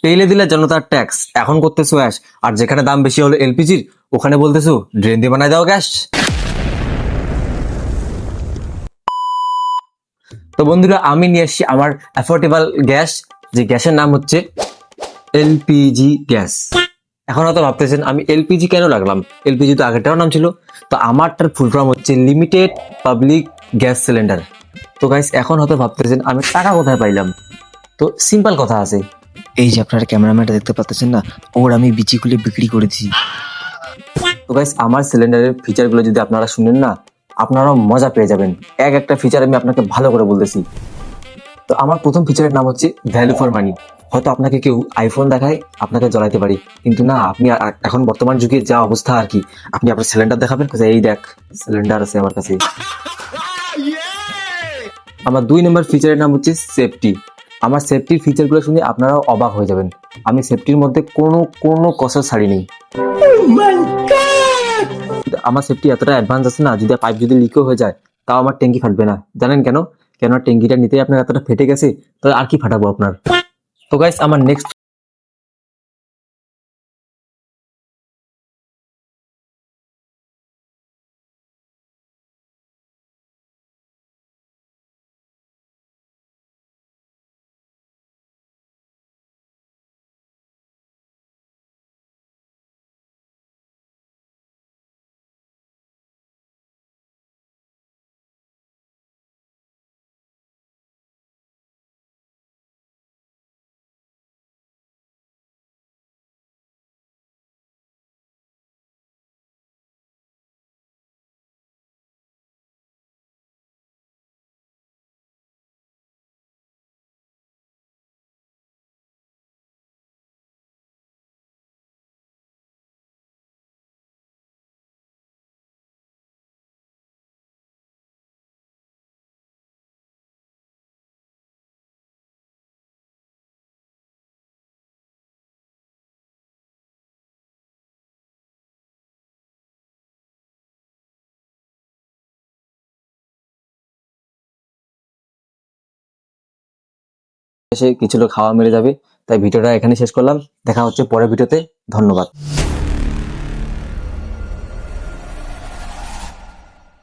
তেলে দিলে জনতার ট্যাক্স, এখন করতেছো অ্যাশ, আর যেখানে দাম বেশি হলো এলপিজির, ওখানে বলতেছো ড্রেন দিয়ে বানায় দাও গ্যাস। তো বন্ধুরা, আমি নিয়ে এসেছি আমার অ্যাফোর্ডেবল গ্যাস, যে গ্যাসের নাম হচ্ছে এলপিজি গ্যাস। এখন হয়তো ভাবতেছেন আমি এলপিজি কেন রাখলাম, এলপিজি তো আগেরটাও নাম ছিল। তো আমারটার ফুল ফর্ম হচ্ছে লিমিটেড পাবলিক গ্যাস সিলিন্ডার। তো গাইস, এখন হয়তো ভাবতেছেন আমি টাকা কোথায় পাইলাম। তো সিম্পল কথা আছে, এই যে আপনারা ক্যামেরাম্যানটা দেখতে পাচ্ছেন না, ওর আমি বিচি খুলে বিক্রি করেছি। তো গাইস, আমার সিলিন্ডারের ফিচারগুলো যদি আপনারা শুনেন না, আপনারাও মজা পেয়ে যাবেন। একটা ফিচার আমি আপনাকে ভালো করে বলতেছি। তো আমার প্রথম ফিচারের নাম হচ্ছে ভ্যালু ফর মানি। হয়তো আপনাকে কেউ আইফোন দেখায়, আপনাকে জ্বলাইতে পারি, কিন্তু না, আপনি এখন বর্তমান যুগে যা অবস্থা আর কি, আপনি আপনার সিলিন্ডার দেখাবেন, এই দেখ সিলিন্ডার আছে আমার কাছে। আমার 2 নম্বর ফিচারের নাম হচ্ছে সেফটি। আমার সেফটির ফিচারগুলো শুনে আপনারাও অবাক হয়ে যাবেন। আমি সেফটির মধ্যে কোনো কোনো কসর ছাড়ি নেই। আমার সেফটি এতটা অ্যাডভান্স আছে না, যদি পাইপ যদি লিকও হয়ে যায়, তাও আমার ট্যাঙ্কি ফাটবে না। জানেন কেন? কেন ট্যাঙ্কিটা নিতেই আপনার এতটা ফেটে গেছে, তো আর কি ফাটাবো আপনার। তো গাইস, আমার নেক্সট এসে কিছু লোক খাওয়া মেরে যাবে, তাই ভিডিওটা এখানে শেষ করলাম। দেখা হচ্ছে পরের ভিডিওতে। ধন্যবাদ।